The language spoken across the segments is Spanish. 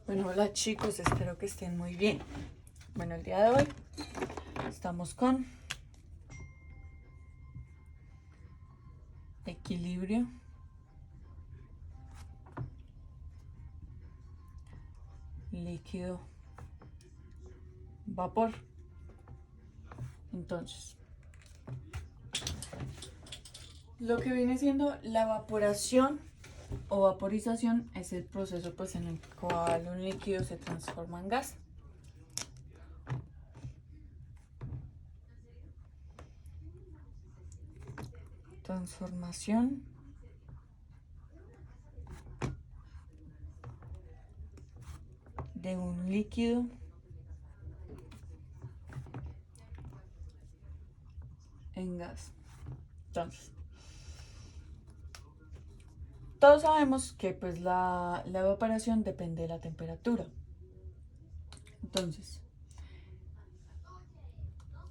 Bueno, hola chicos, espero que estén muy bien. Bueno, el día de hoy estamos con equilibrio, líquido, vapor. Entonces, lo que viene siendo la evaporación o vaporización es el proceso pues en el cual un líquido se transforma en gas. Transformación de un líquido en gas. Entonces, todos sabemos que pues la evaporación depende de la temperatura. Entonces,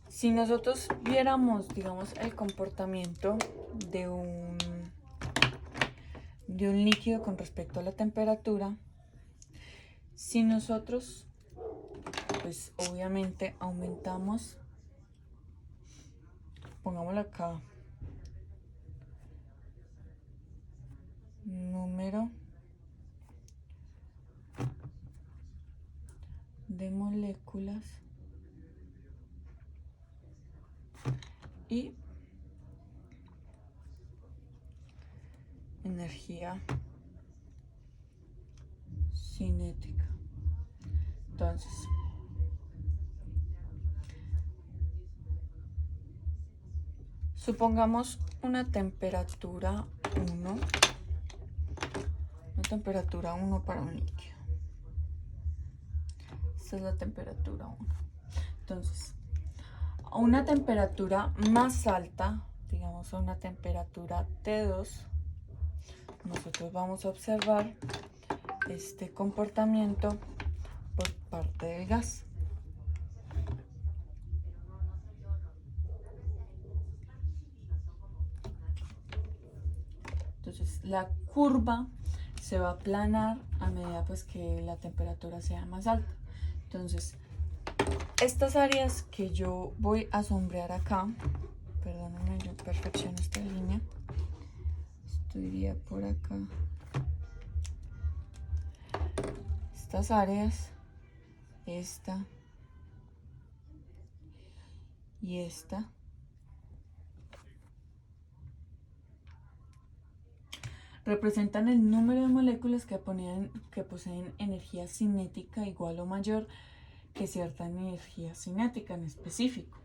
si nosotros viéramos, digamos, el comportamiento de un líquido con respecto a la temperatura, si nosotros, pues obviamente aumentamos, pongámoslo acá, número de moléculas y energía cinética. Entonces, supongamos una temperatura 1 para un líquido. Esta es la temperatura 1. Entonces, a una temperatura más alta, digamos a una temperatura T2, nosotros vamos a observar este comportamiento por parte del gas. Entonces la curva se va a aplanar a medida pues que la temperatura sea más alta. Entonces estas áreas que yo voy a sombrear acá, perdónenme, yo perfecciono esta línea, esto iría por acá. Estas áreas, esta y esta, representan el número de moléculas que poseen energía cinética igual o mayor que cierta energía cinética en específico.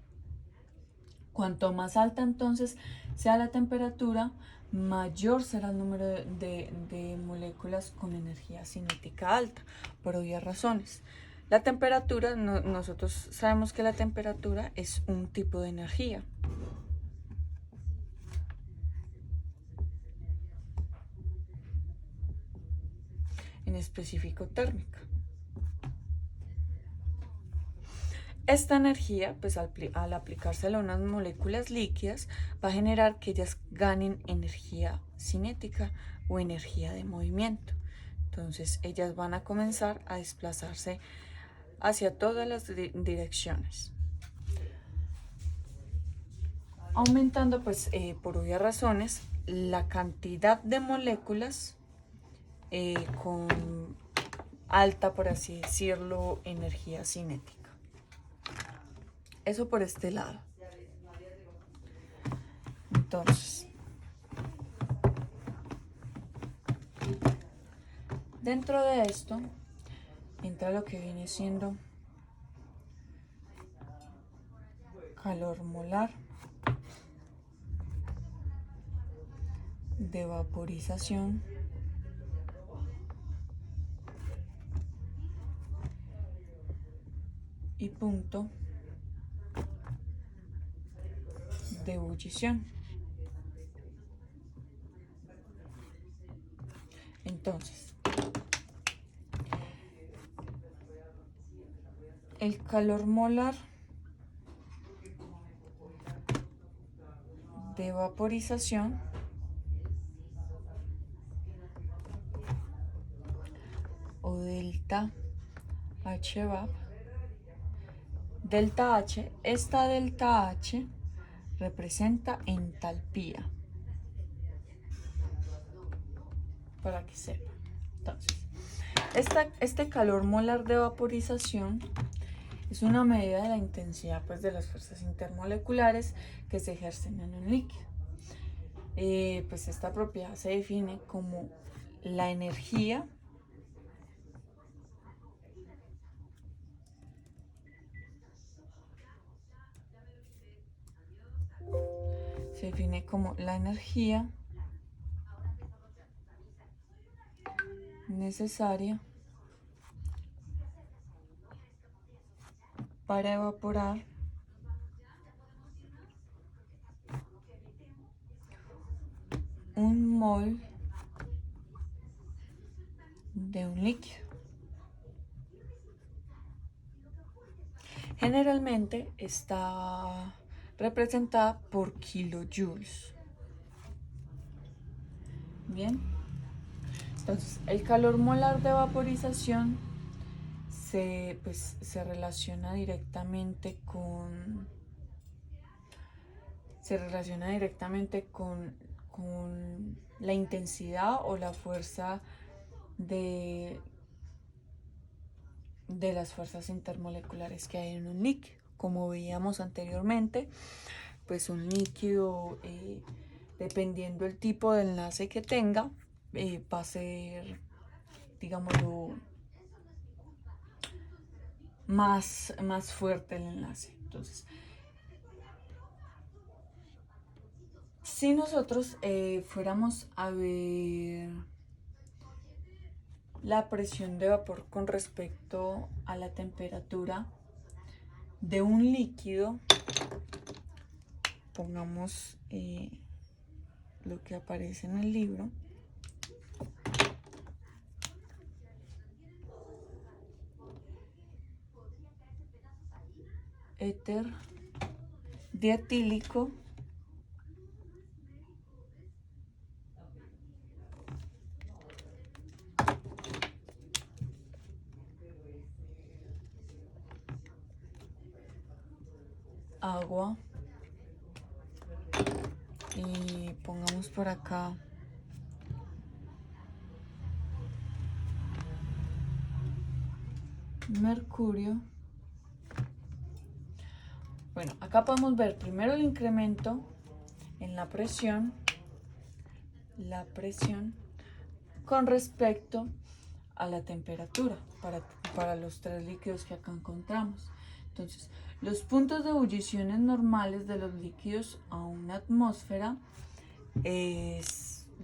Cuanto más alta entonces sea la temperatura, mayor será el número de moléculas con energía cinética alta, por obvias razones. La temperatura, nosotros sabemos que la temperatura es un tipo de energía. En específico térmica. Esta energía, pues al aplicársela a unas moléculas líquidas, va a generar que ellas ganen energía cinética o energía de movimiento. Entonces ellas van a comenzar a desplazarse hacia todas las direcciones. Aumentando, pues por obvias razones, la cantidad de moléculas con alta, por así decirlo, energía cinética. Eso por este lado. Entonces, dentro de esto entra lo que viene siendo calor molar de vaporización y punto de ebullición. Entonces, el calor molar de vaporización o delta HVAP. Delta H, esta delta H representa entalpía, para que sepan. Entonces, este calor molar de vaporización es una medida de la intensidad pues, de las fuerzas intermoleculares que se ejercen en un líquido. Pues esta propiedad se define como la energía necesaria para evaporar un mol de un líquido. Generalmente está representada por kilojoules. Bien, entonces el calor molar de vaporización se relaciona directamente con la intensidad o la fuerza de las fuerzas intermoleculares que hay en un líquido. Como veíamos anteriormente, pues un líquido, dependiendo del tipo de enlace que tenga, va a ser, digámoslo, más fuerte el enlace. Entonces, si nosotros fuéramos a ver la presión de vapor con respecto a la temperatura de un líquido, pongamos lo que aparece en el libro. Éter dietílico agua y pongamos por acá mercurio. Bueno, acá podemos ver primero el incremento en la presión con respecto a la temperatura para los tres líquidos que acá encontramos. Entonces, los puntos de ebullición normales de los líquidos a una atmósfera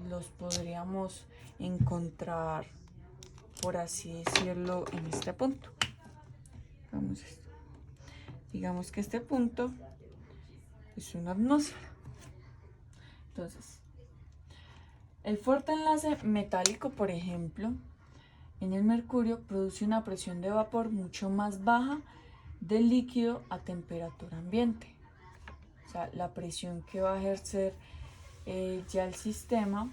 los podríamos encontrar, por así decirlo, en este punto. Vamos a esto. Digamos que este punto es una atmósfera. Entonces, el fuerte enlace metálico, por ejemplo, en el mercurio produce una presión de vapor mucho más baja del líquido a temperatura ambiente. O sea, la presión que va a ejercer ya el sistema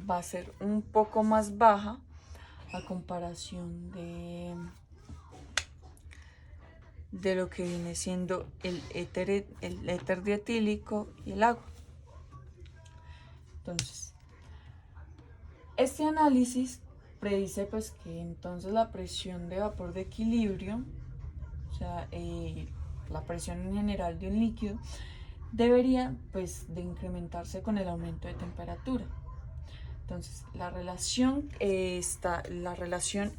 va a ser un poco más baja a comparación de lo que viene siendo el éter dietílico y el agua. Entonces, este análisis predice pues que entonces la presión de vapor de equilibrio, o sea, la presión en general de un líquido, debería pues de incrementarse con el aumento de temperatura. Entonces, la relación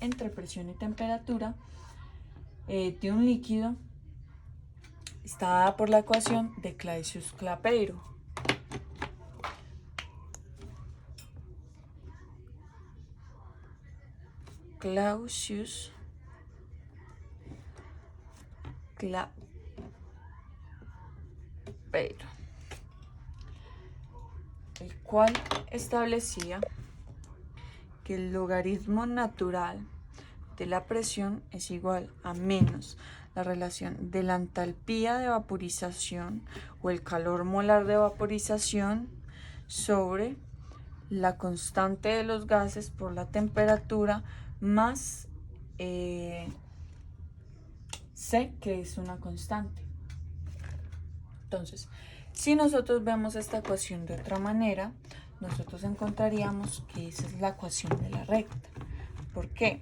entre presión y temperatura de un líquido está dada por la ecuación de Clausius-Clapeyron. El cual establecía que el logaritmo natural de la presión es igual a menos la relación de la entalpía de vaporización o el calor molar de vaporización sobre la constante de los gases por la temperatura más C, que es una constante. Entonces, si nosotros vemos esta ecuación de otra manera, nosotros encontraríamos que esa es la ecuación de la recta. ¿Por qué?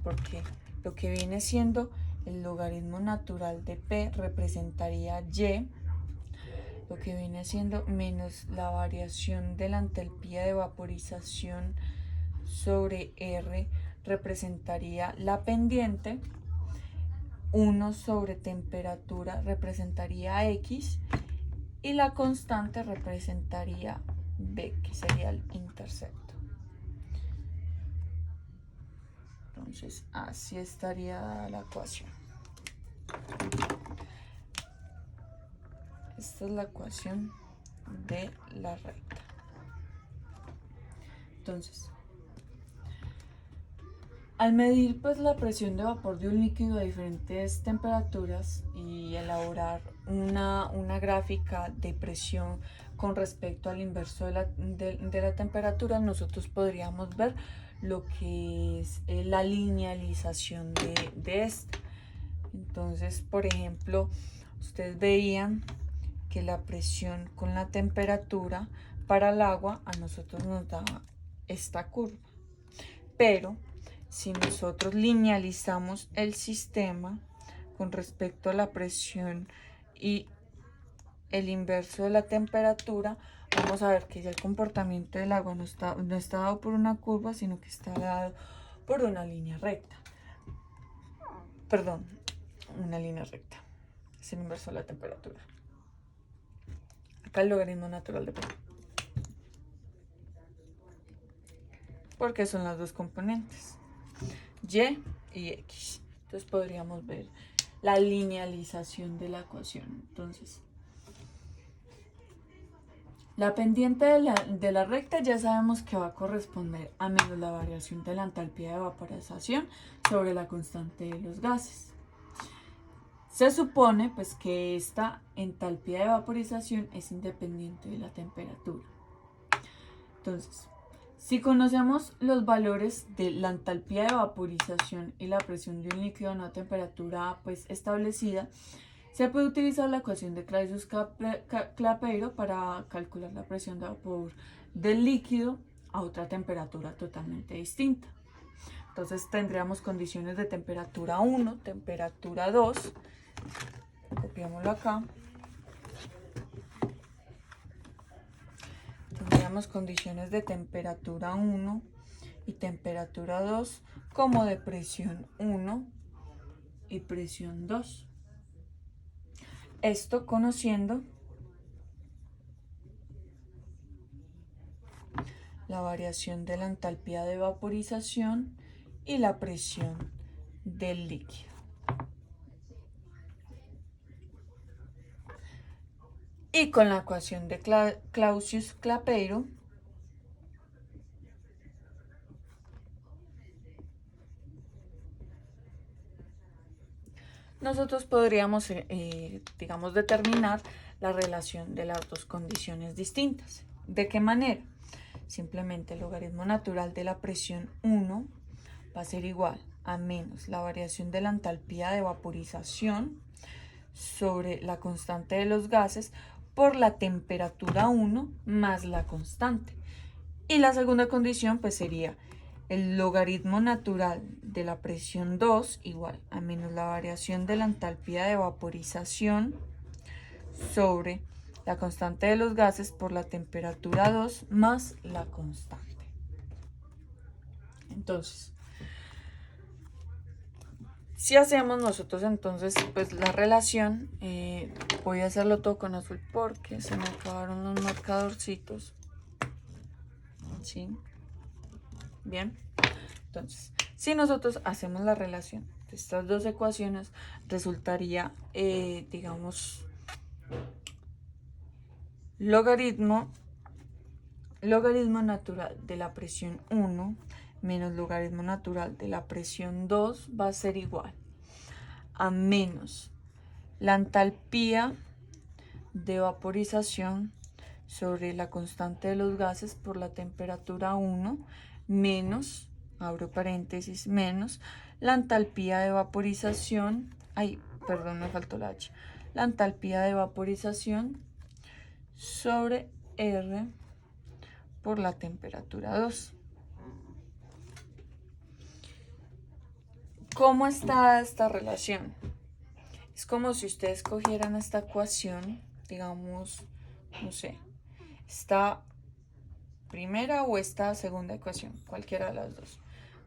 Porque lo que viene siendo el logaritmo natural de P representaría Y, lo que viene siendo menos la variación de la entalpía de vaporización sobre R representaría la pendiente, 1 sobre temperatura representaría X y la constante representaría B, que sería el intercepto. Entonces, así estaría la ecuación. Esta es la ecuación de la recta. Entonces, al medir pues la presión de vapor de un líquido a diferentes temperaturas y elaborar una gráfica de presión con respecto al inverso de la temperatura, nosotros podríamos ver lo que es la linealización de esta. Entonces, por ejemplo, ustedes veían que la presión con la temperatura para el agua a nosotros nos daba esta curva, pero si nosotros linealizamos el sistema con respecto a la presión y el inverso de la temperatura, vamos a ver que ya el comportamiento del agua no está dado por una curva, sino que está dado por una línea recta. Perdón, una línea recta. Es el inverso de la temperatura. Acá el logaritmo natural de P. Porque son las dos componentes, Y y X. Entonces podríamos ver la linealización de la ecuación. Entonces, la pendiente de la recta ya sabemos que va a corresponder a menos la variación de la entalpía de vaporización sobre la constante de los gases. Se supone pues que esta entalpía de vaporización es independiente de la temperatura. Entonces, si conocemos los valores de la entalpía de vaporización y la presión de un líquido a una temperatura pues establecida, se puede utilizar la ecuación de Clausius-Clapeyron para calcular la presión de vapor del líquido a otra temperatura totalmente distinta. Entonces tendríamos condiciones de temperatura 1, temperatura 2, copiámoslo acá. Tendríamos condiciones de temperatura 1 y temperatura 2 como de presión 1 y presión 2. Esto conociendo la variación de la entalpía de vaporización y la presión del líquido. Y con la ecuación de Clausius-Clapeyron nosotros podríamos, digamos, determinar la relación de las dos condiciones distintas. ¿De qué manera? Simplemente el logaritmo natural de la presión 1 va a ser igual a menos la variación de la entalpía de vaporización sobre la constante de los gases por la temperatura 1 más la constante. Y la segunda condición pues sería el logaritmo natural de la presión 2 igual a menos la variación de la entalpía de vaporización sobre la constante de los gases por la temperatura 2 más la constante. Entonces, si hacemos nosotros entonces pues la relación, voy a hacerlo todo con azul porque se me acabaron los marcadorcitos. ¿Sí? Bien. Entonces, si nosotros hacemos la relación de estas dos ecuaciones, resultaría, digamos, logaritmo natural de la presión 1 menos logaritmo natural de la presión 2 va a ser igual a menos la entalpía de vaporización sobre la constante de los gases por la temperatura 1 menos abro paréntesis, menos la entalpía de vaporización, perdón, me faltó la H, la entalpía de vaporización sobre R por la temperatura 2. ¿Cómo está esta relación? Es como si ustedes cogieran esta ecuación, digamos, no sé, esta primera o esta segunda ecuación, cualquiera de las dos.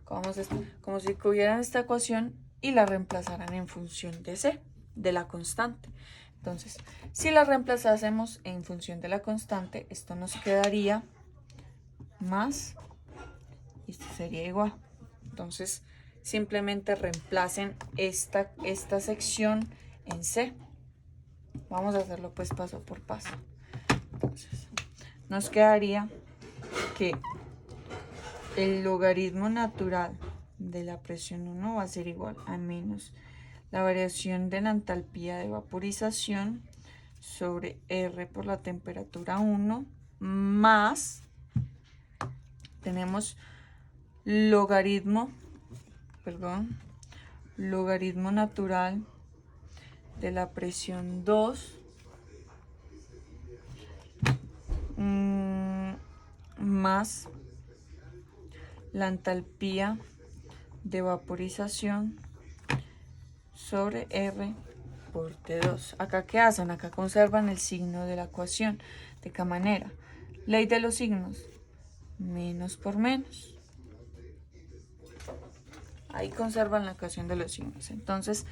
Como si cogieran esta ecuación y la reemplazaran en función de C, de la constante. Entonces, si la reemplazásemos en función de la constante, esto nos quedaría más y esto sería igual. Entonces, simplemente reemplacen esta sección en C. Vamos a hacerlo pues paso por paso. Entonces, nos quedaría que el logaritmo natural de la presión 1 va a ser igual a menos la variación de la entalpía de vaporización sobre R por la temperatura 1 más, tenemos logaritmo natural de la presión 2 más la entalpía de vaporización sobre R por T2. Acá, ¿qué hacen? Acá conservan el signo de la ecuación. ¿De qué manera? Ley de los signos. Menos por menos. Ahí conservan la ecuación de los signos. Entonces,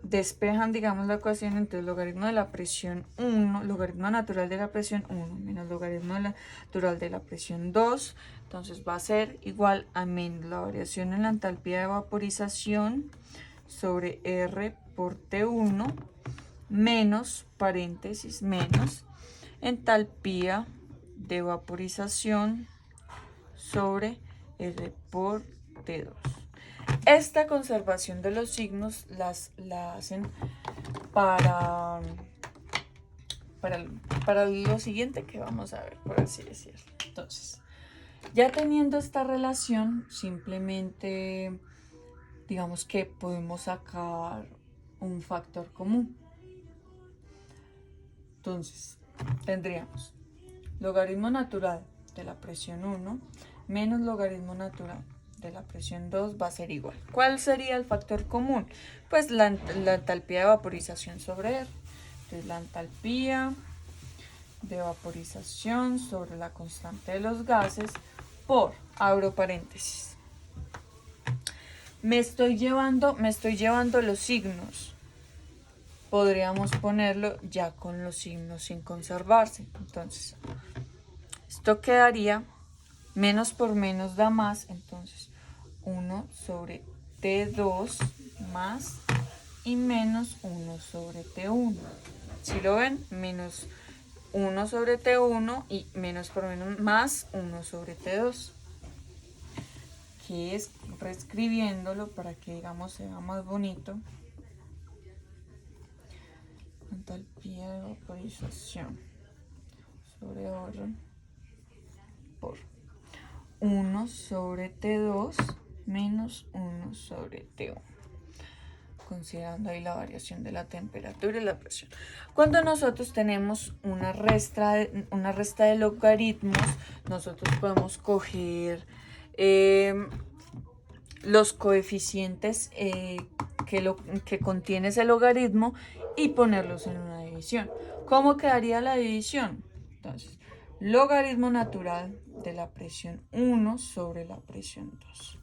despejan, digamos, la ecuación entre el logaritmo de la presión 1, logaritmo natural de la presión 1, menos logaritmo natural de la presión 2. Entonces va a ser igual a menos la variación en la entalpía de vaporización sobre R por T1 menos, paréntesis, menos entalpía de vaporización sobre R por T2. Esta conservación de los signos la hacen para lo siguiente que vamos a ver, por así decirlo. Entonces, ya teniendo esta relación, simplemente digamos que podemos sacar un factor común. Entonces, tendríamos logaritmo natural de la presión 1 menos logaritmo natural de la presión 2 va a ser igual. ¿Cuál sería el factor común? Pues la entalpía de vaporización sobre R. Entonces, la entalpía de vaporización sobre la constante de los gases por, abro paréntesis. Me estoy llevando los signos. Podríamos ponerlo ya con los signos sin conservarse. Entonces, esto quedaría, menos por menos da más, entonces 1 sobre T2 más y menos 1 sobre T1. Si lo ven, menos 1 sobre T1 y menos por menos más 1 sobre T2. Que es, reescribiéndolo para que digamos sea más bonito, entalpía de vaporización sobre R por 1 sobre T2 menos 1 sobre T1, considerando ahí la variación de la temperatura y la presión. Cuando nosotros tenemos una resta de logaritmos, nosotros podemos coger los coeficientes que contiene ese logaritmo y ponerlos en una división. ¿Cómo quedaría la división? Entonces, logaritmo natural de la presión 1 sobre la presión 2.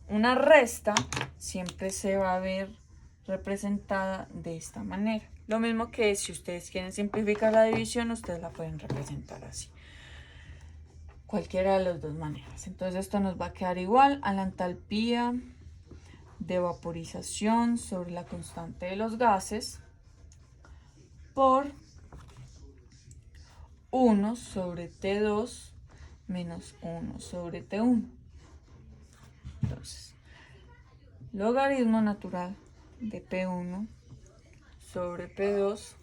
Una resta siempre se va a ver representada de esta manera. Lo mismo que si ustedes quieren simplificar la división, ustedes la pueden representar así. Cualquiera de las dos maneras. Entonces esto nos va a quedar igual a la entalpía de vaporización sobre la constante de los gases por 1 sobre T2 menos 1 sobre T1. Entonces, logaritmo natural de P1 sobre P2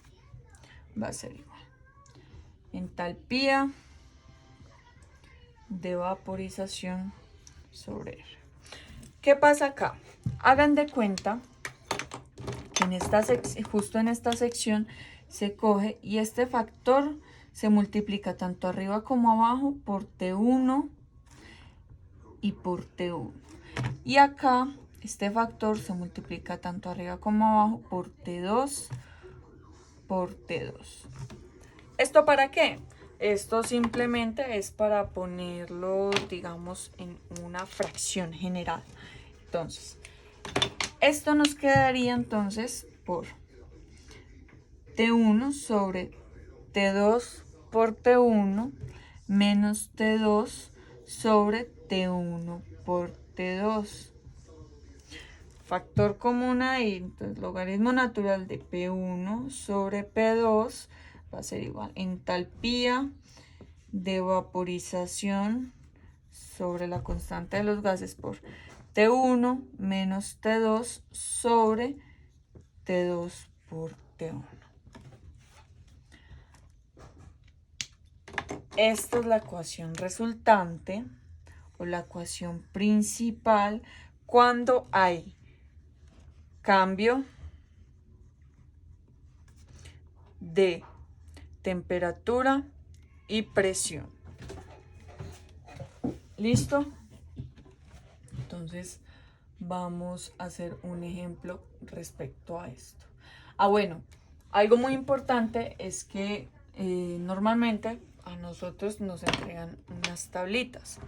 va a ser igual. Entalpía de vaporización sobre R. ¿Qué pasa acá? Hagan de cuenta que justo en esta sección se coge y este factor se multiplica tanto arriba como abajo por T1 y por T1. Y acá este factor se multiplica tanto arriba como abajo por T2 por T2. ¿Esto para qué? Esto simplemente es para ponerlo, digamos, en una fracción general. Entonces, esto nos quedaría entonces por T1 sobre T2 por T1 menos T2 sobre T1 por T2. Factor común ahí, entonces logaritmo natural de P1 sobre P2 va a ser igual entalpía de vaporización sobre la constante de los gases por T1 menos T2 sobre T2 por T1. Esta es la ecuación resultante o la ecuación principal cuando hay cambio de temperatura y presión. ¿Listo? Entonces vamos a hacer un ejemplo respecto a esto. Bueno, algo muy importante es que normalmente a nosotros nos entregan unas tablitas.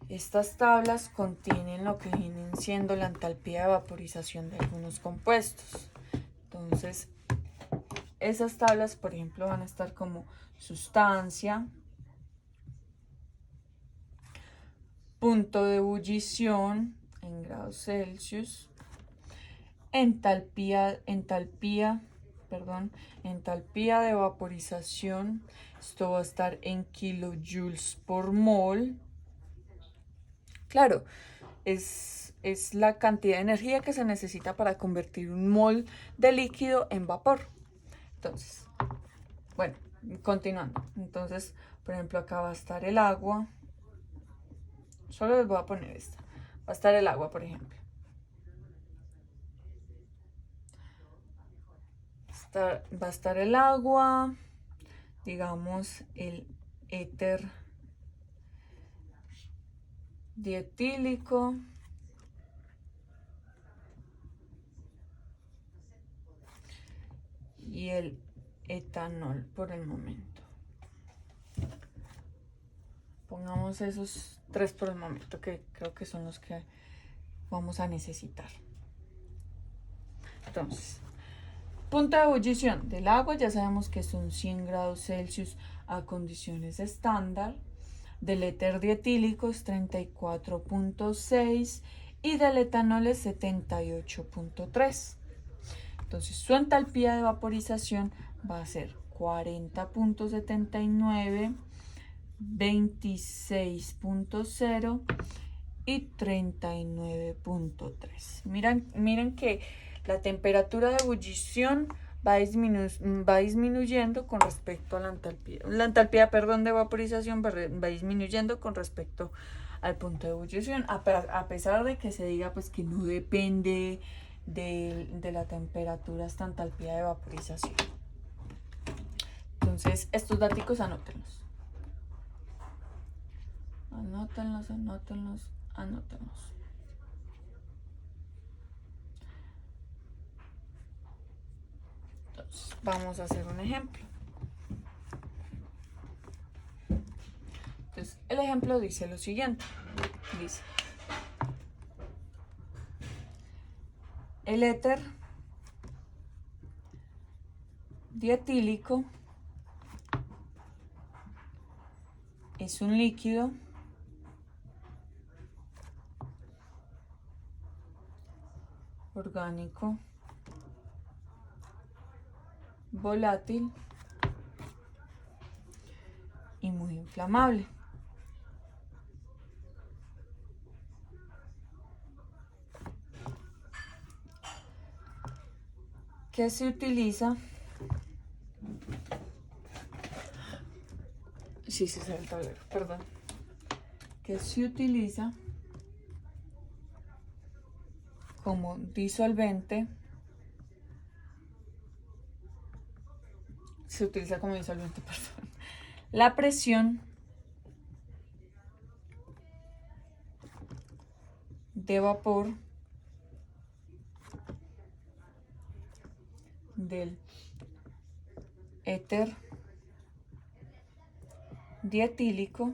Estas tablas contienen lo que vienen siendo la entalpía de vaporización de algunos compuestos. Entonces, esas tablas, por ejemplo, van a estar como sustancia, punto de ebullición en grados Celsius, entalpía de vaporización. Esto va a estar en kilojoules por mol. Claro, es la cantidad de energía que se necesita para convertir un mol de líquido en vapor. Entonces, bueno, continuando. Entonces, por ejemplo, acá va a estar el agua. Solo les voy a poner esta. Va a estar el agua, por ejemplo. Va a estar el agua, digamos, el éter dietílico. Y el etanol por el momento. Pongamos esos tres por el momento, que creo que son los que vamos a necesitar. Entonces, punto de ebullición del agua, ya sabemos que son 100 grados Celsius a condiciones estándar. Del éter dietílico es 34.6 y del etanol es 78.3. Entonces su entalpía de vaporización va a ser 40.79, 26.0 y 39.3. Miren que la temperatura de ebullición va disminuyendo con respecto a la entalpía. La entalpía, de vaporización va disminuyendo con respecto al punto de ebullición, a pesar de que se diga pues que no depende de la temperatura esta entalpía de vaporización. Entonces, estos datos anótenlos. Anótenlos. Entonces, vamos a hacer un ejemplo. Entonces, el ejemplo dice lo siguiente. Dice: el éter dietílico es un líquido orgánico volátil y muy inflamable. Que se sí, sí, es el tablero, perdón. Que se utiliza como disolvente. Se utiliza como disolvente, perdón. La presión de vapor del éter dietílico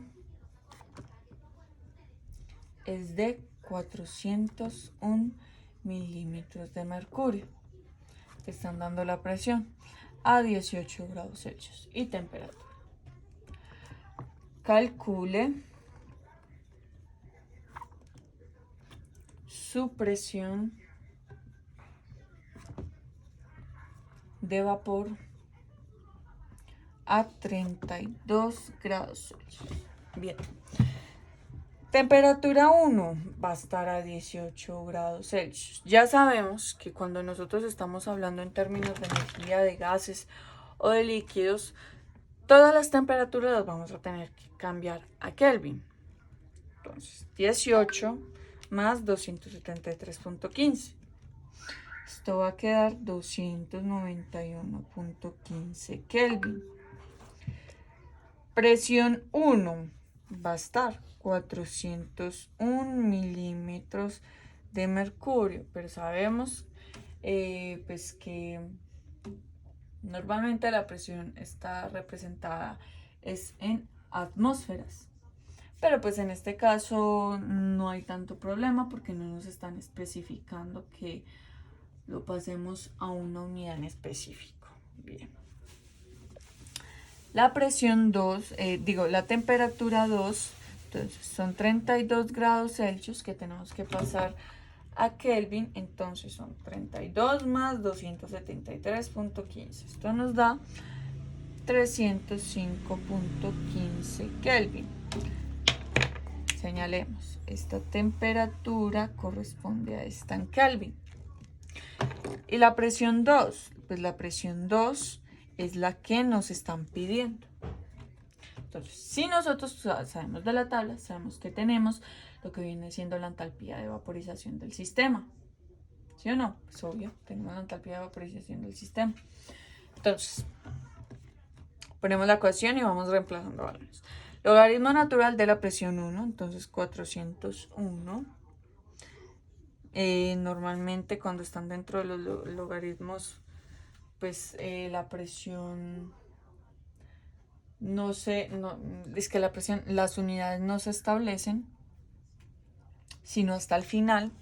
es de 401 milímetros de mercurio. Están dando la presión a 18 grados Celsius y temperatura. Calcule su presión de vapor a 32 grados Celsius. Bien. Temperatura 1 va a estar a 18 grados Celsius. Ya sabemos que cuando nosotros estamos hablando en términos de energía, de gases o de líquidos, todas las temperaturas las vamos a tener que cambiar a Kelvin. Entonces, 18 más 273.15. Esto va a quedar 291.15 Kelvin. Presión 1 va a estar 401 milímetros de mercurio, pero sabemos pues que normalmente la presión está representada es en atmósferas, pero pues en este caso no hay tanto problema porque no nos están especificando que lo pasemos a una unidad en específico. Bien. La presión 2, la temperatura 2, entonces son 32 grados Celsius que tenemos que pasar a Kelvin, entonces son 32 más 273.15. Esto nos da 305.15 Kelvin. Señalemos, esta temperatura corresponde a esta en Kelvin. Y la presión 2, pues la presión 2 es la que nos están pidiendo. Entonces, si nosotros sabemos de la tabla, sabemos que tenemos lo que viene siendo la entalpía de vaporización del sistema. ¿Sí o no? Es obvio, tenemos la entalpía de vaporización del sistema. Entonces, ponemos la ecuación y vamos reemplazando valores. Logaritmo natural de la presión 1, entonces 401. Normalmente cuando están dentro de los logaritmos, pues la presión es que las unidades no se establecen, sino hasta el final.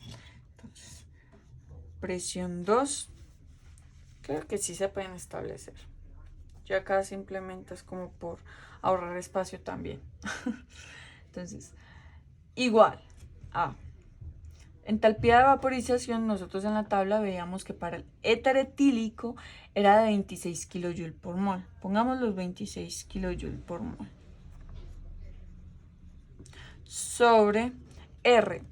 Entonces, presión 2, creo que sí se pueden establecer. Ya acá simplemente es como por ahorrar espacio también. Entonces, igual a entalpía de vaporización, nosotros en la tabla veíamos que para el éter etílico era de 26 kJ por mol. Pongamos los 26 kJ por mol. Sobre R.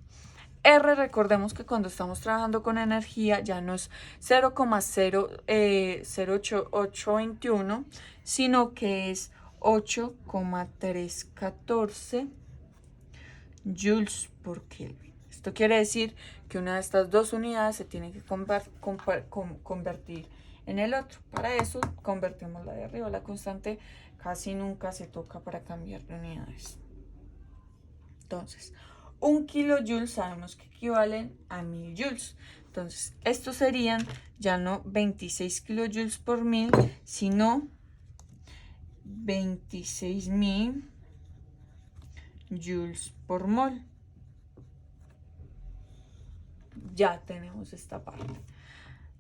R, recordemos que cuando estamos trabajando con energía ya no es 0,08821, sino que es 8,314 joules por Kelvin. Esto quiere decir que una de estas dos unidades se tiene que convertir en el otro. Para eso convertimos la de arriba. La constante casi nunca se toca para cambiar de unidades. Entonces, 1 kilojoule sabemos que equivalen a 1000 joules. Entonces, estos serían ya no 26 kilojoules por 1000, sino 26.000 joules por mol. Ya tenemos esta parte.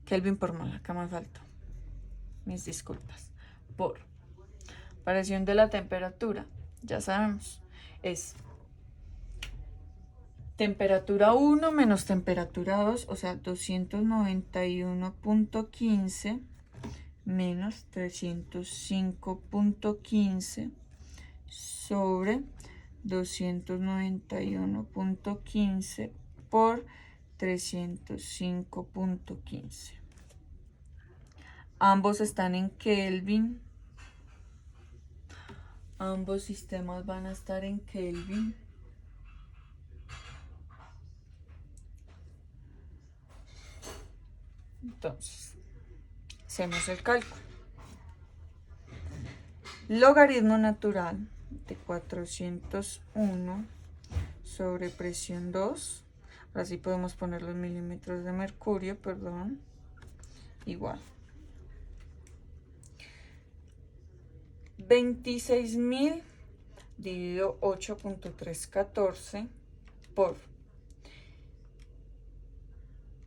Kelvin por mol, acá me faltó. Mis disculpas. Por variación de la temperatura, ya sabemos, es temperatura 1 menos temperatura 2, o sea, 291.15 menos 305.15 sobre 291.15 por 305.15. Ambos están en Kelvin. Ambos sistemas van a estar en Kelvin. Entonces, hacemos el cálculo. Logaritmo natural de 401 sobre presión 2. Ahora sí podemos poner los milímetros de mercurio, perdón. Igual. 26.000 dividido 8.314 por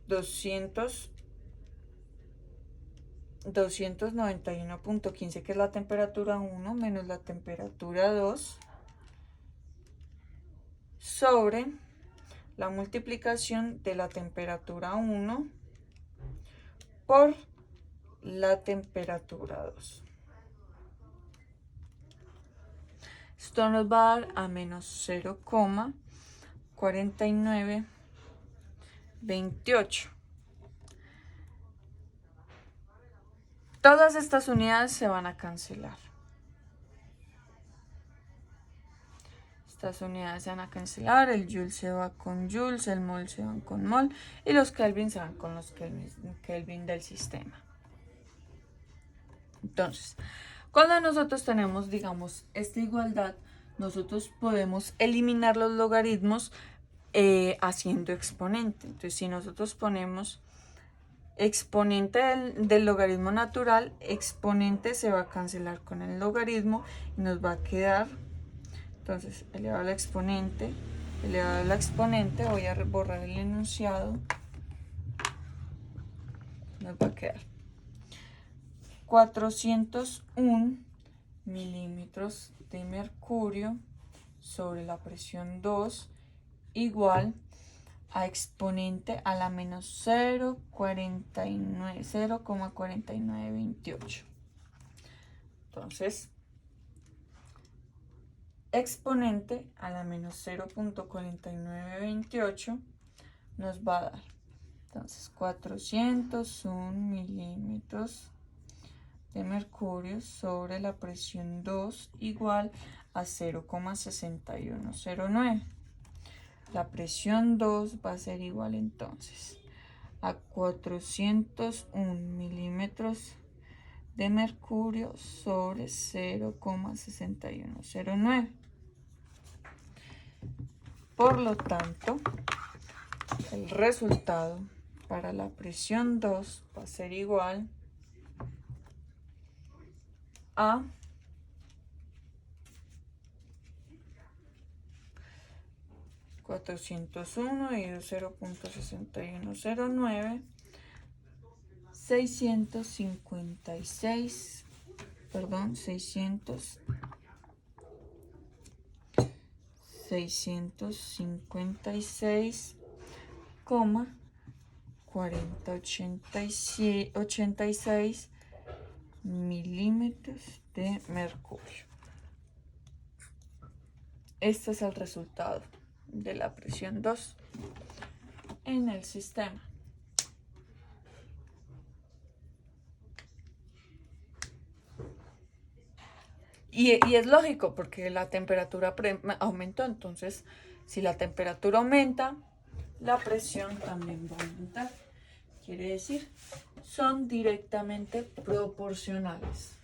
291.15, que es la temperatura 1 menos la temperatura 2, sobre la multiplicación de la temperatura 1 por la temperatura 2. Esto nos va a dar a menos 0,4928. Todas estas unidades se van a cancelar. Estas unidades se van a cancelar, el joule se va con joules, el mol se van con mol y los kelvin se van con los kelvin del sistema. Entonces, cuando nosotros tenemos, digamos, esta igualdad, nosotros podemos eliminar los logaritmos haciendo exponente. Entonces, si nosotros ponemos exponente del logaritmo natural, exponente se va a cancelar con el logaritmo y nos va a quedar, entonces, elevado al exponente, voy a borrar el enunciado, nos va a quedar 401 milímetros de mercurio sobre la presión 2 igual a exponente a la menos 0,4928. Entonces, exponente a la menos 0,4928 nos va a dar, entonces, 401 milímetros de mercurio sobre la presión 2 igual a 0,6109. La presión 2 va a ser igual entonces a 401 milímetros de mercurio sobre 0,6109. Por lo tanto, el resultado para la presión 2 va a ser igual a 401 dividido 0,6109, 656, perdón, 656,4086 milímetros de mercurio. Este es el resultado de la presión 2 en el sistema. Y es lógico porque la temperatura aumentó, entonces si la temperatura aumenta, la presión también va a aumentar. Quiere decir, son directamente proporcionales.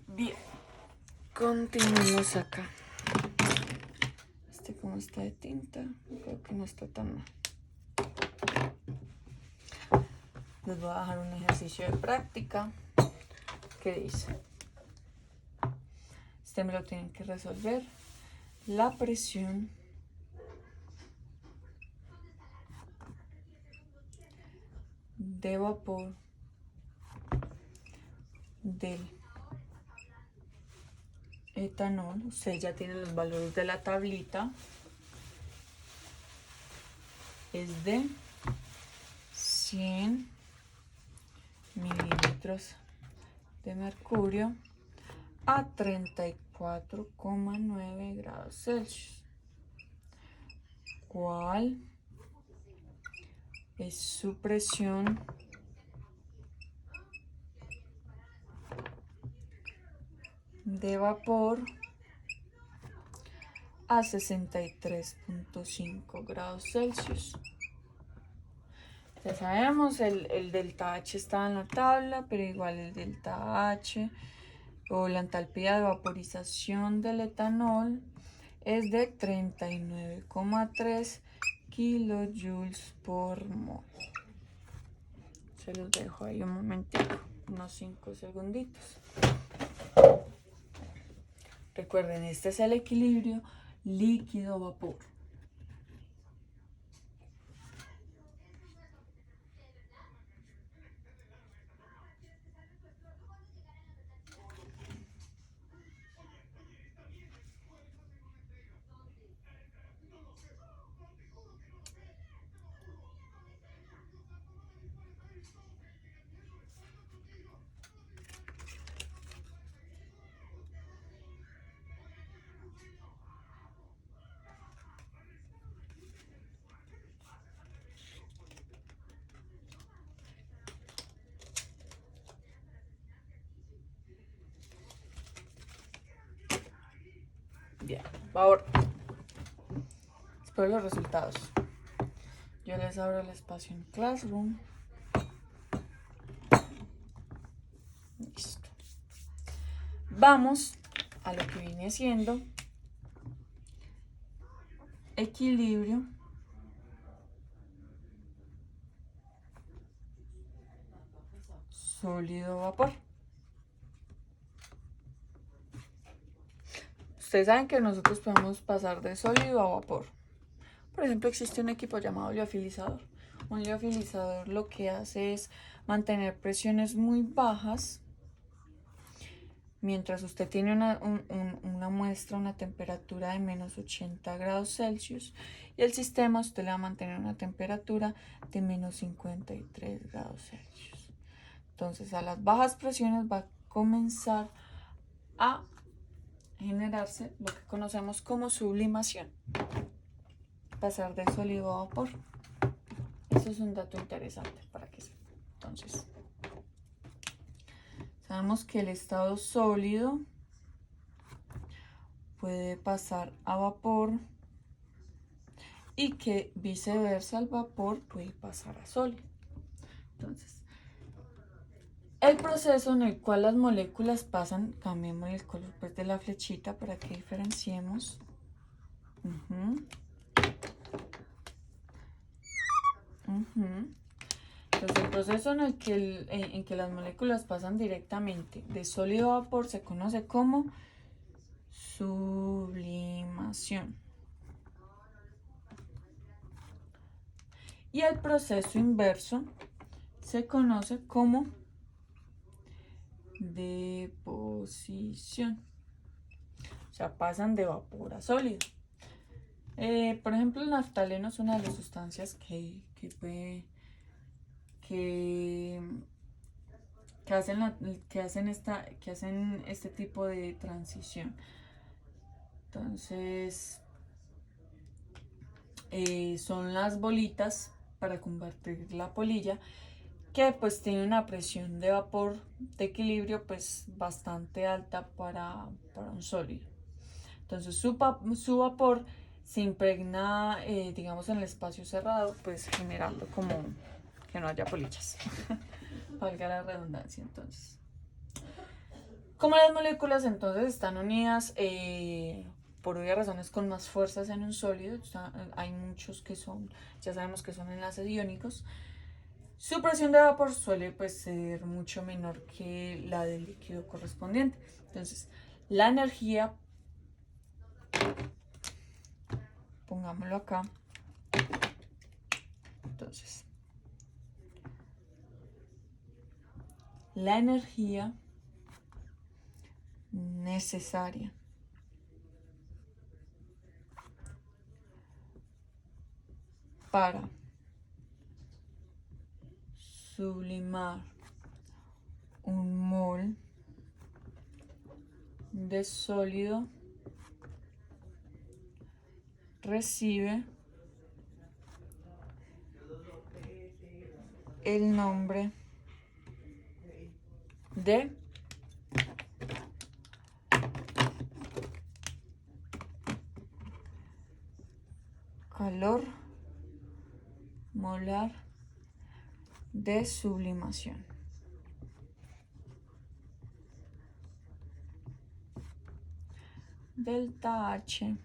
Bien, continuemos acá. Como está de tinta, creo que no está tan mal. Les voy a dejar un ejercicio de práctica que dice, este me lo tienen que resolver. La presión de vapor del etanol, ustedes ya tienen los valores de la tablita, es de 100 milímetros de mercurio a 34,9 grados Celsius. ¿Cuál es su presión de vapor a 63.5 grados Celsius. Ya sabemos, el delta H está en la tabla, pero igual el delta H o la entalpía de vaporización del etanol es de 39,3 kilojoules por mol. Se los dejo ahí un momentito, unos 5 segunditos. Recuerden, este es el equilibrio líquido-vapor. Bien, ahora espero los resultados. Yo les abro el espacio en Classroom. Listo. Vamos a lo que viene siendo equilibrio sólido-vapor. Ustedes saben que nosotros podemos pasar de sólido a vapor. Por ejemplo, existe un equipo llamado liofilizador. Un liofilizador lo que hace es mantener presiones muy bajas mientras usted tiene una muestra, una temperatura de menos 80 grados Celsius, y el sistema usted le va a mantener una temperatura de menos 53 grados Celsius. Entonces, a las bajas presiones va a comenzar a generarse lo que conocemos como sublimación, pasar de sólido a vapor. Eso es un dato interesante para que sepan. Entonces, sabemos que el estado sólido puede pasar a vapor y que viceversa el vapor puede pasar a sólido. Entonces, el proceso en el cual las moléculas pasan, cambiemos el color pues, de la flechita para que diferenciemos. Entonces, el proceso en que las moléculas pasan directamente de sólido a vapor se conoce como sublimación. Y el proceso inverso se conoce como deposición. O sea, pasan de vapor a sólido. Por ejemplo, el naftaleno es una de las sustancias que hacen este tipo de transición. Entonces, son las bolitas para convertir la polilla, que pues tiene una presión de vapor de equilibrio pues bastante alta para un sólido. Entonces su vapor se impregna, digamos, en el espacio cerrado, pues generando como que no haya polillas. Valga la redundancia. Entonces, como las moléculas entonces están unidas por obvias razones con más fuerzas en un sólido, hay muchos que son, ya sabemos que son enlaces iónicos, su presión de vapor suele pues ser mucho menor que la del líquido correspondiente. Entonces, la energía, pongámoslo acá, entonces, la energía necesaria para sublimar un mol de sólido recibe el nombre de calor molar de sublimación. Delta H,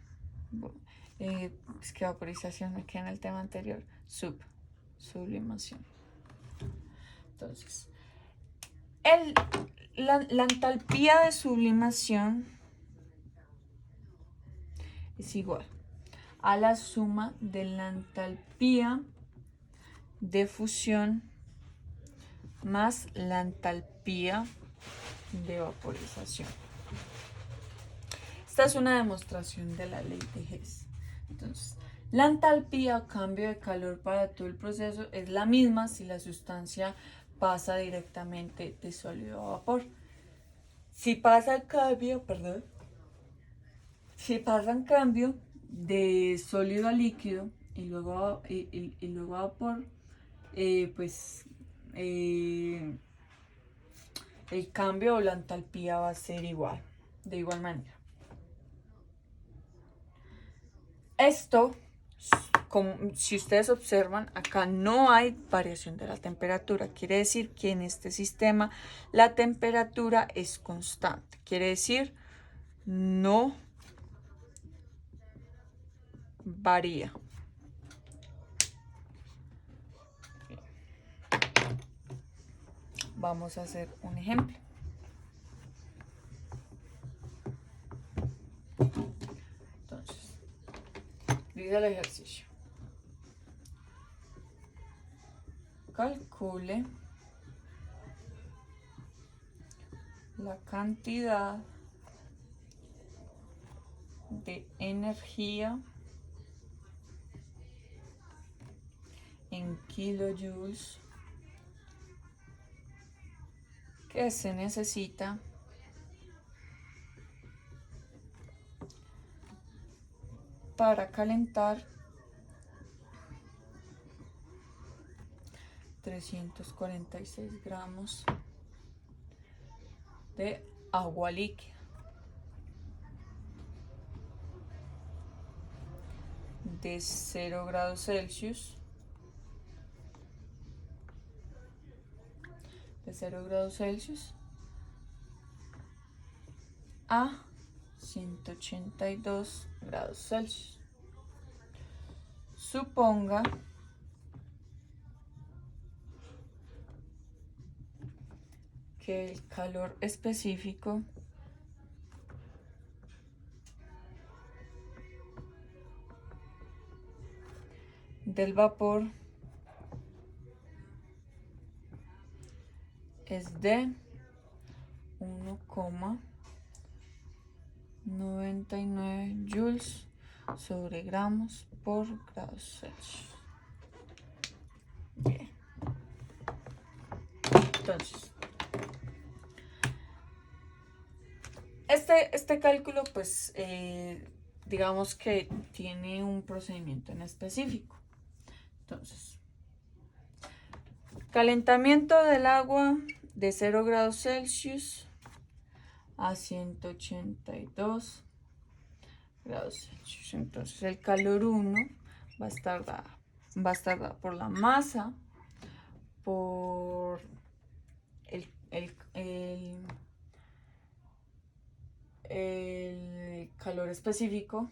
es que vaporización me queda en el tema anterior, sublimación. Entonces, la entalpía de sublimación es igual a la suma de la entalpía de fusión más la entalpía de vaporización. Esta es una demostración de la ley de Hess. Entonces, la entalpía o cambio de calor para todo el proceso es la misma si la sustancia pasa directamente de sólido a vapor. Si pasa el cambio, si pasa en cambio de sólido a líquido y luego a vapor, pues el cambio o la entalpía va a ser igual, de igual manera. Esto, como si ustedes observan, acá no hay variación de la temperatura. Quiere decir que en este sistema la temperatura es constante. Quiere decir no varía. Vamos a hacer un ejemplo. Entonces, dice el ejercicio. Calcule la cantidad de energía en kilojoules que se necesita para calentar 346 gramos de agua líquida de 0 grados Celsius a 182 grados Celsius. Suponga que el calor específico del vapor es de 1,99 joules sobre gramos por grado Celsius. Bien. Entonces, este cálculo, pues, digamos que tiene un procedimiento en específico. Entonces, calentamiento del agua de 0 grados Celsius a 182 grados Celsius. Entonces, el calor 1 va a estar dado por la masa, por el calor específico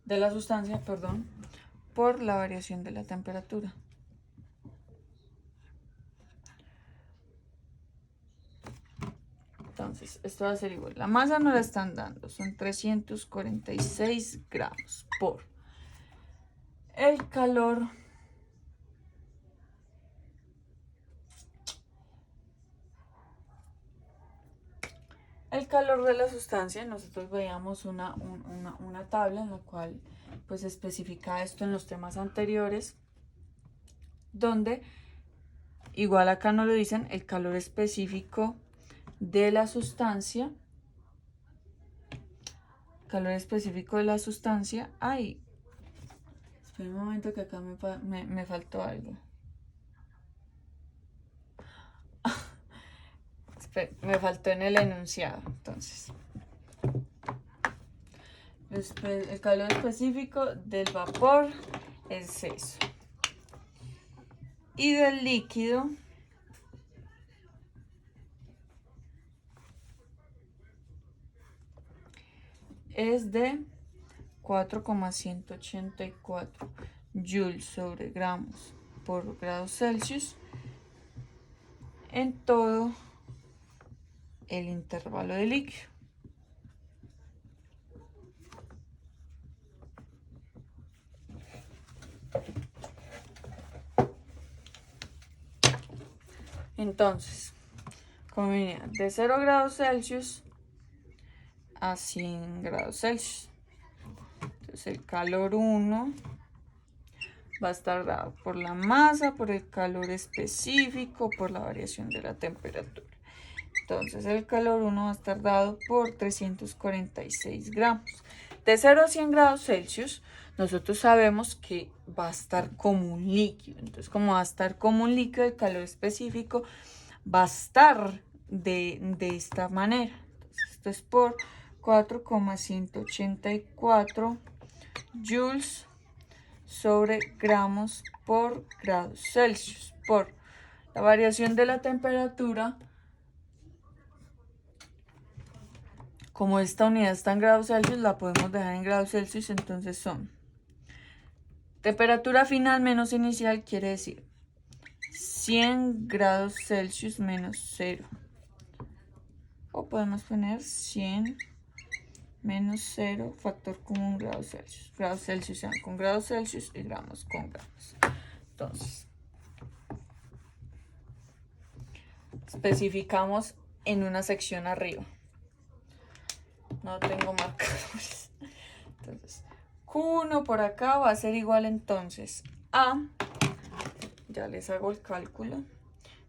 de la sustancia, por la variación de la temperatura. Entonces, esto va a ser igual. La masa no la están dando, son 346 gramos por el calor de la sustancia. Nosotros veíamos una tabla en la cual pues especifica esto en los temas anteriores, donde igual acá no lo dicen, el calor específico de la sustancia. Ay, espera un momento que acá me faltó algo. Me faltó en el enunciado, entonces. El calor específico del vapor es eso. Y del líquido es de 4,184 joules sobre gramos por grado Celsius en todo el intervalo de líquido. Entonces, como venía de 0 grados Celsius a 100 grados Celsius. Entonces el calor 1 va a estar dado por la masa, por el calor específico, por la variación de la temperatura. Entonces el calor 1 va a estar dado por 346 gramos. De 0 a 100 grados Celsius, nosotros sabemos que va a estar como un líquido. Entonces, como va a estar como un líquido, el calor específico va a estar de esta manera. Entonces, esto es por 4,184 joules sobre gramos por grado Celsius. Por la variación de la temperatura, como esta unidad está en grados Celsius, la podemos dejar en grados Celsius, entonces son temperatura final menos inicial, quiere decir 100 grados Celsius menos 0. O podemos poner 100 menos 0, factor común grados Celsius. Grados Celsius sean con grados Celsius y gramos con gramos. Entonces, especificamos en una sección arriba. No tengo marcadores. Entonces, Q1 por acá va a ser igual entonces a, ya les hago el cálculo,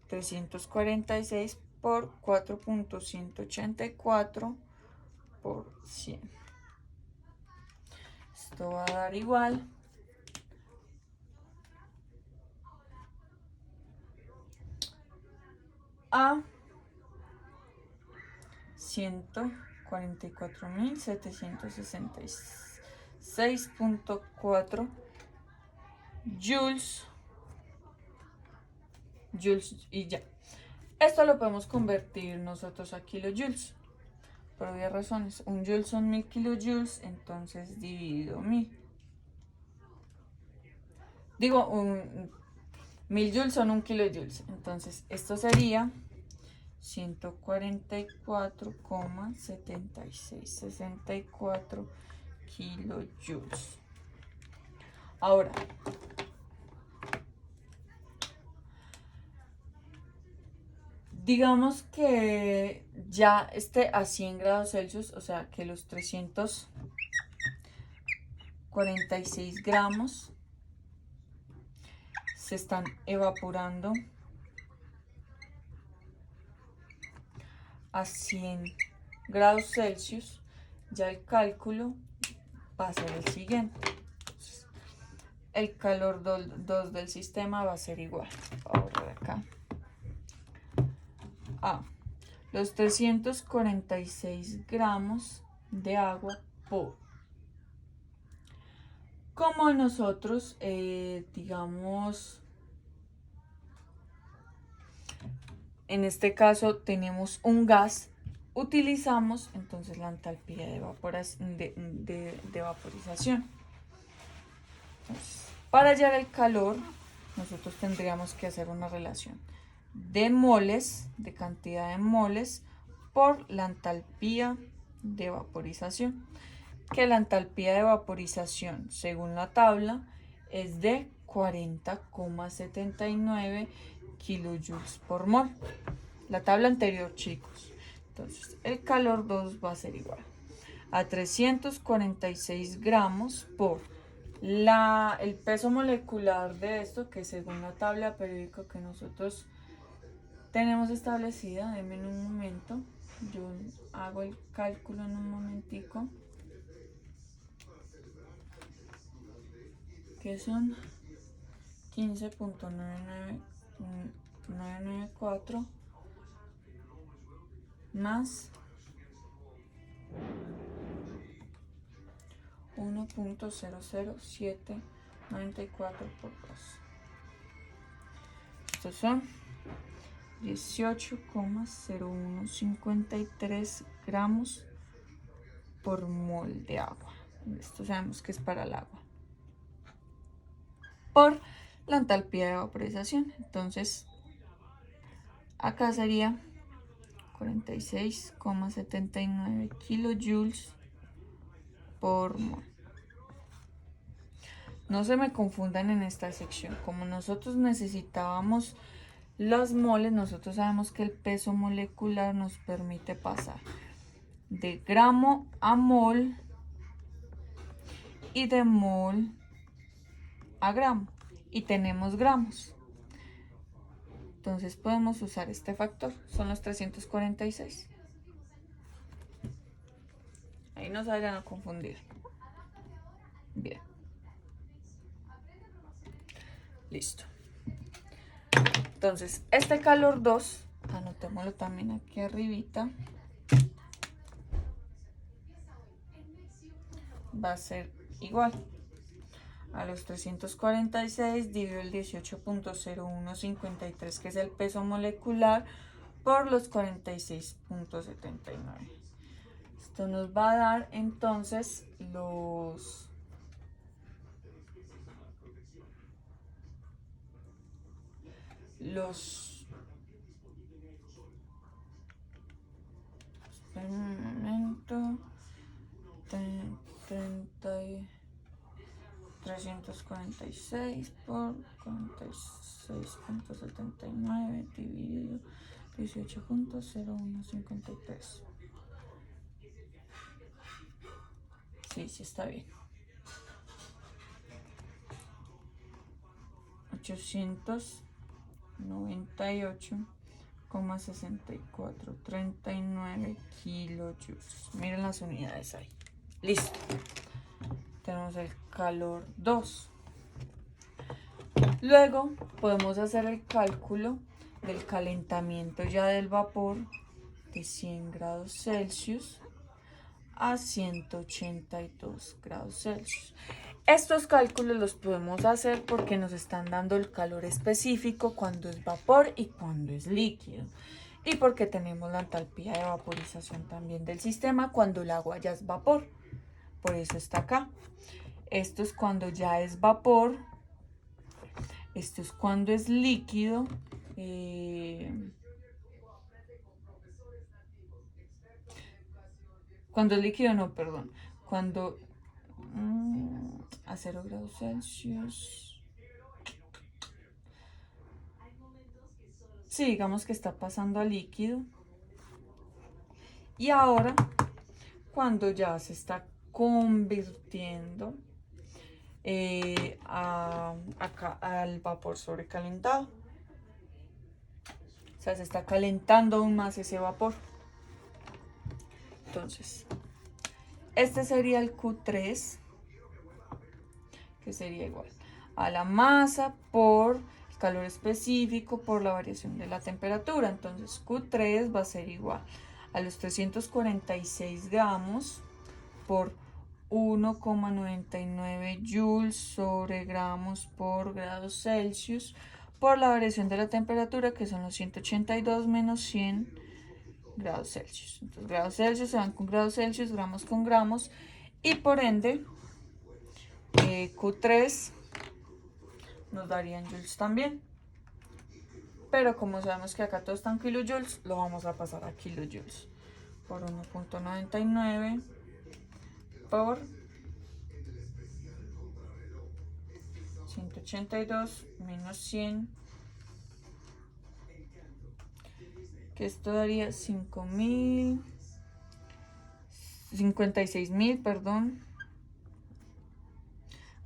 346 por 4,184 por 100. Esto va a dar igual a 144.766.4 joules y ya. Esto lo podemos convertir nosotros a kilojoules por obvias razones. Un joule son 1000 kilojoules, entonces dividido 1000. Digo, 1000 joules son 1 kilojoules, entonces esto sería 144,7664 kilojoules. Ahora, digamos que ya esté a 100 grados Celsius, o sea que los 346 gramos se están evaporando a 100 grados Celsius, ya el cálculo va a ser el siguiente. Entonces, el calor 2 del sistema va a ser igual, ahora de acá, a los 346 gramos de agua por, como nosotros, digamos, en este caso tenemos un gas, utilizamos entonces la entalpía de vaporización. Entonces, para hallar el calor, nosotros tendríamos que hacer una relación de moles, de cantidad de moles, por la entalpía de vaporización. Que la entalpía de vaporización, según la tabla, es de 40,79 kilojoules por mol. La tabla anterior, chicos. Entonces, el calor 2 va a ser igual a 346 gramos por el peso molecular de esto, que según la tabla periódica que nosotros tenemos establecida. Denme en un momento, yo hago el cálculo en un momentico, que son 15,994 más 1.00794 por 2. Estos son 18,0153 gramos por mol de agua. Esto sabemos que es para el agua. Por la entalpía de vaporización. Entonces, acá sería 46,79 kilojoules por mol. No se me confundan en esta sección. Como nosotros necesitábamos los moles, nosotros sabemos que el peso molecular nos permite pasar de gramo a mol y de mol a gramo. Y tenemos gramos. Entonces podemos usar este factor. Son los 346. Ahí no se vayan a confundir. Bien. Listo. Entonces, este calor 2, anotémoslo también aquí arribita, va a ser igual a los 346 dividido el 18.0153, que es el peso molecular, por los 46,79. Esto nos va a dar entonces los un momento, 346 por 46,79 dividido 18,0153. Sí, está bien. 898,6439 kilojoules. Miren las unidades ahí. Listo. Tenemos el calor 2. Luego podemos hacer el cálculo del calentamiento ya del vapor de 100 grados Celsius a 182 grados Celsius. Estos cálculos los podemos hacer porque nos están dando el calor específico cuando es vapor y cuando es líquido. Y porque tenemos la entalpía de vaporización también del sistema cuando el agua ya es vapor. Por eso está acá. Esto es cuando ya es vapor. Esto es cuando es líquido. Cuando es líquido, no, perdón. Cuando a 0 grados Celsius. Sí, digamos que está pasando a líquido. Y ahora, cuando ya se está convirtiendo acá al vapor sobrecalentado. O sea, se está calentando aún más ese vapor. Entonces, este sería el Q3, que sería igual a la masa por el calor específico por la variación de la temperatura. Entonces, Q3 va a ser igual a los 346 gramos por 1,99 joules sobre gramos por grados Celsius por la variación de la temperatura, que son los 182 menos 100 grados Celsius. Entonces, grados Celsius se van con grados Celsius, gramos con gramos, y por ende Q3 nos darían joules también. Pero como sabemos que acá todo está en kilojoules, lo vamos a pasar a kilojoules. Por 1,99 por 182 menos 100, que esto daría 56.000, perdón,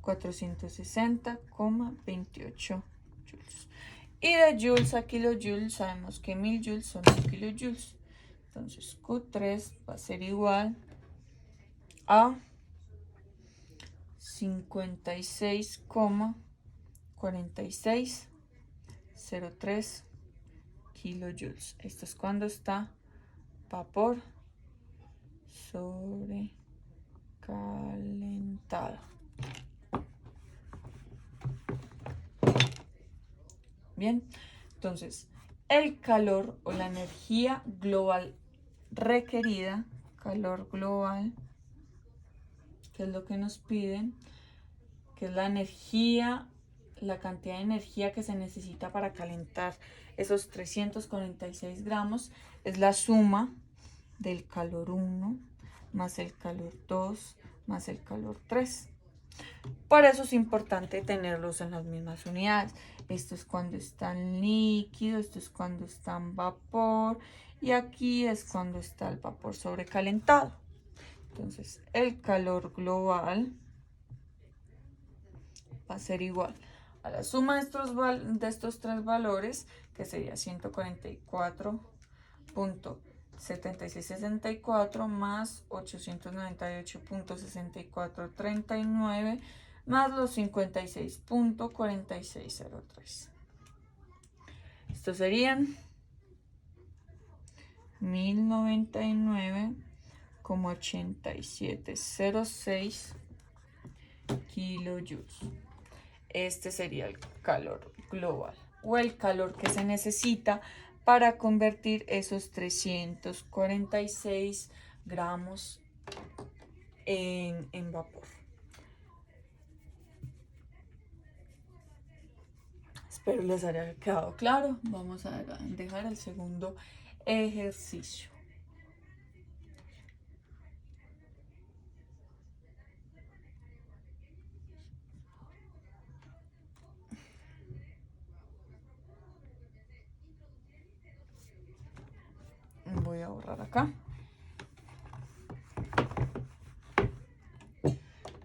460,28 joules. Y de joules a kilojoules sabemos que 1000 joules son 1000 kilojoules. Entonces Q3 va a ser igual a 56,4603 kilojoules. Esto es cuando está vapor sobre calentado. Bien, entonces el calor o la energía global requerida, calor global, que es lo que nos piden, que es la energía, la cantidad de energía que se necesita para calentar esos 346 gramos, es la suma del calor 1 más el calor 2 más el calor 3. Por eso es importante tenerlos en las mismas unidades. Esto es cuando está en líquido, esto es cuando está en vapor y aquí es cuando está el vapor sobrecalentado. Entonces el calor global va a ser igual a la suma de estos tres valores, que sería 144.7664 más 898.6439 más los 56.4603. Estos serían 1099,8706 kilojoules. Este sería el calor global o el calor que se necesita para convertir esos 346 gramos en vapor. Espero les haya quedado claro. Vamos a dejar el segundo ejercicio. Voy a borrar acá.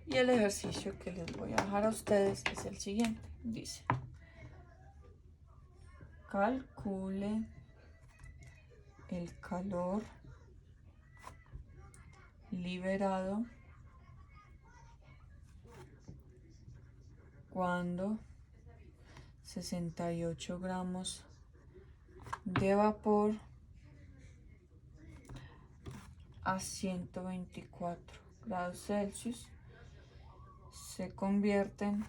Y el ejercicio que les voy a dejar a ustedes es el siguiente. Dice: calcule el calor liberado cuando 68 gramos de vapor a 124 grados Celsius se convierten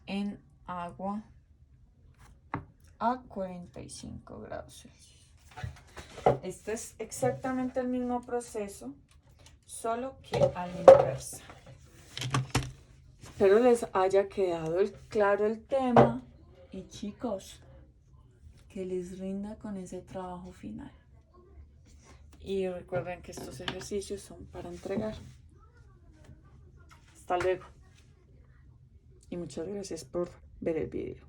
en agua a 45 grados Celsius. Este es exactamente el mismo proceso, solo que a la inversa. Espero les haya quedado claro el tema y, chicos, que les rinda con ese trabajo final. Y recuerden que estos ejercicios son para entregar. Hasta luego. Y muchas gracias por ver el video.